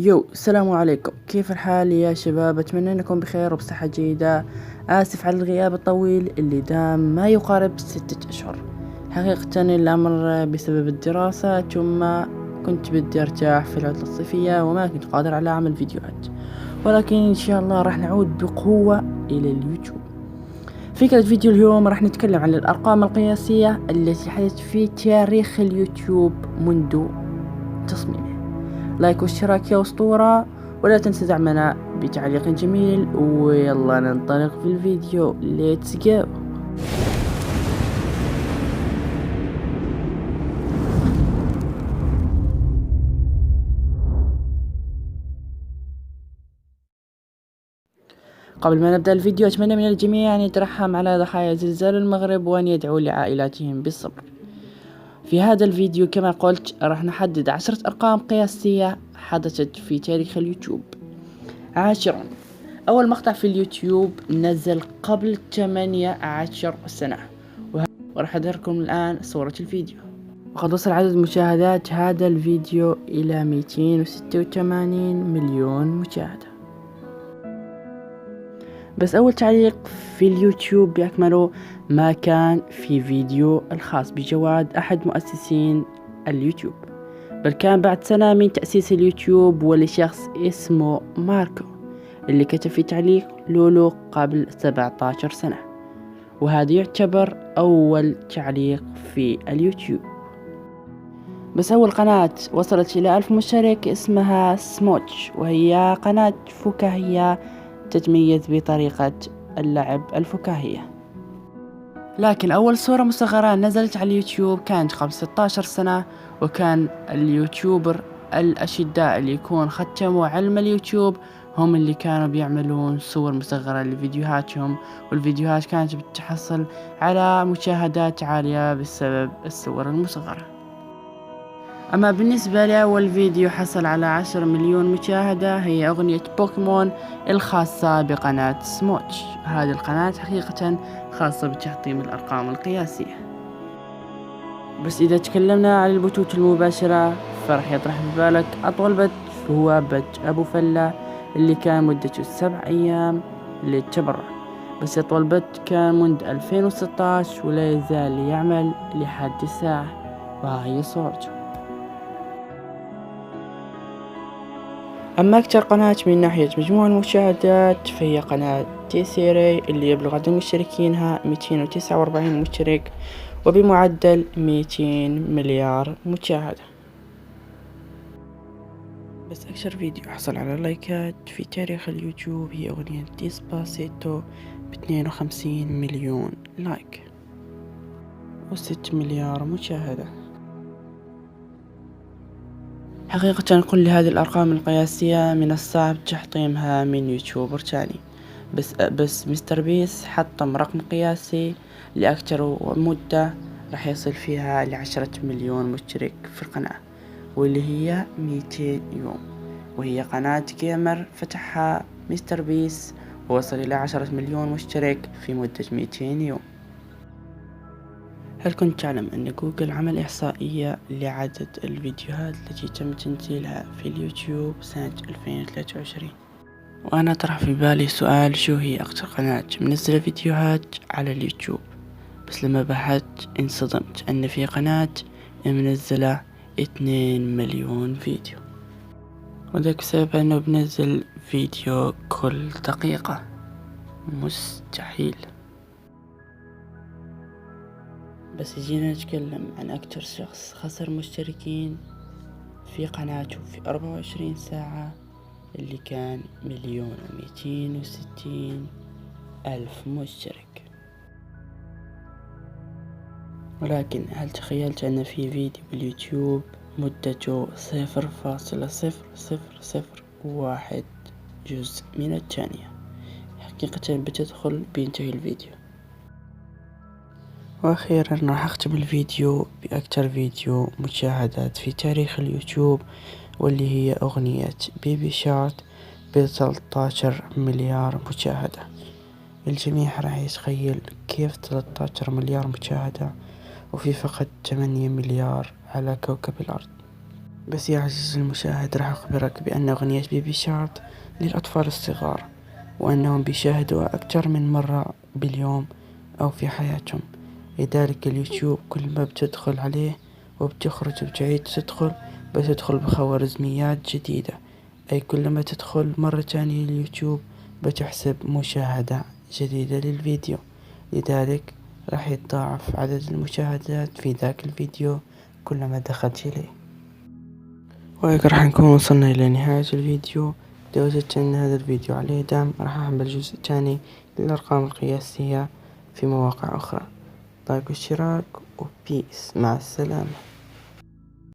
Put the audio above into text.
السلام عليكم. كيف الحال يا شباب؟ أتمنى أنكم بخير وبصحة جيدة. آسف على الغياب الطويل اللي دام ما يقارب 6 أشهر. حقيقة الأمر بسبب الدراسة، ثم كنت بدي أرتاح في العطلة الصيفية وما كنت قادر على عمل فيديوهات، ولكن إن شاء الله راح نعود بقوة إلى اليوتيوب. فكرة فيديو اليوم راح نتكلم عن الأرقام القياسية التي حدثت في تاريخ اليوتيوب منذ تصميمه. لايك واشتراك يا أسطورة، ولا تنسى دعمنا بتعليق جميل، ويلا ننطلق في الفيديو. ليتس جو. قبل ما نبدأ الفيديو، أتمنى من الجميع أن يترحم على ضحايا زلزال المغرب وأن يدعو لعائلاتهم بالصبر. في هذا الفيديو كما قلت راح نحدد 10 أرقام قياسية حدثت في تاريخ اليوتيوب. 10. أول مقطع في اليوتيوب نزل قبل 18 سنة، وراح أظهركم الآن صورة الفيديو. وقد وصل عدد مشاهدات هذا الفيديو إلى 286 مليون مشاهدة. بس أول تعليق في اليوتيوب بأكمله ما كان في فيديو الخاص بجواد أحد مؤسسين اليوتيوب، بل كان بعد سنة من تأسيس اليوتيوب ولشخص اسمه ماركو، اللي كتب في تعليق لولو قبل 17 سنة، وهذا يعتبر أول تعليق في اليوتيوب. بس أول قناة وصلت إلى 1000 مشترك اسمها سموتش، وهي قناة فكاهية تتميز بطريقة اللعب الفكاهية. لكن أول صورة مصغرة نزلت على اليوتيوب كانت قبل 16 سنة، وكان اليوتيوبر الأشداء اللي يكون ختموا علم اليوتيوب هم اللي كانوا بيعملون صور مصغرة لفيديوهاتهم، والفيديوهات كانت بتحصل على مشاهدات عالية بسبب الصور المصغرة. أما بالنسبة لأول فيديو حصل على 10 مليون مشاهدة، هي أغنية بوكيمون الخاصة بقناة سموتش. هذه القناة حقيقة خاصة بتحطيم الأرقام القياسية. بس إذا تكلمنا عن البثوث المباشرة فرح يطرح في بالك أطول بث هو بث أبو فلة، اللي كان مدته 7 أيام للتبرع. بس أطول بث كان منذ 2016 ولا يزال يعمل لحد الساعة، وهي صورته. أما أكثر قناة من ناحية مجموع المشاهدات فهي قناة تيسيري، اللي يبلغ عدد مشتركينها 249 مشترك، وبمعدل 200 مليار مشاهدة. بس أكثر فيديو حصل على لايكات في تاريخ اليوتيوب هي أغنية ديسباسيتو ب52 مليون لايك و6 مليار مشاهدة. حقيقة كل هذه الأرقام القياسية من الصعب تحطيمها من يوتيوبر تاني، بس مستر بيس حطم رقم قياسي لأكثر مدة راح يصل فيها ل10 مليون مشترك في القناة، واللي هي 200 يوم، وهي قناة جيمر فتحها مستر بيس ووصل إلى 10 مليون مشترك في مدة 200 يوم. هل كنت تعلم أن جوجل عمل إحصائية لعدد الفيديوهات التي تم تنزيلها في اليوتيوب سنة 2023؟ وأنا طرح في بالي سؤال، شو هي أكثر قناة منزلة فيديوهات على اليوتيوب؟ بس لما بحثت انصدمت أن في قناة منزلة 2 مليون فيديو، وذلك بسبب أنه بنزل فيديو كل دقيقة. مستحيل. بس جينا نتكلم عن أكتر شخص خسر مشتركين في قناته في 24 ساعة، اللي كان 1,260,000 مشترك. ولكن هل تخيلت أن في فيديو باليوتيوب مدته 0.0001 جزء من الثانية حقيقة بتدخل بينتهي الفيديو؟ وأخيرا راح أختم الفيديو بأكثر فيديو مشاهدات في تاريخ اليوتيوب، واللي هي أغنية بيبي شارك ب13 مليار مشاهدة. الجميع راح يتخيل كيف 13 مليار مشاهدة وفي فقط 8 مليار على كوكب الأرض. بس يا عزيزي المشاهد، راح أخبرك بأن أغنية بيبي شارك للأطفال الصغار، وأنهم بيشاهدوها أكثر من مرة باليوم أو في حياتهم. لذلك اليوتيوب كل ما بتدخل عليه وبتخرج وبتعيد تدخل، بتدخل بخوارزميات جديدة، أي كل ما تدخل مرة تانية اليوتيوب بتحسب مشاهدة جديدة للفيديو، لذلك راح يتضاعف عدد المشاهدات في ذاك الفيديو كلما دخلت إليه. وهيك راح نكون وصلنا إلى نهاية الفيديو. إذا وجدت أن هذا الفيديو عليه دعم، راح أعمل جزء تاني للأرقام القياسية في مواقع أخرى. لايك واشتراك وبيس، مع السلامة.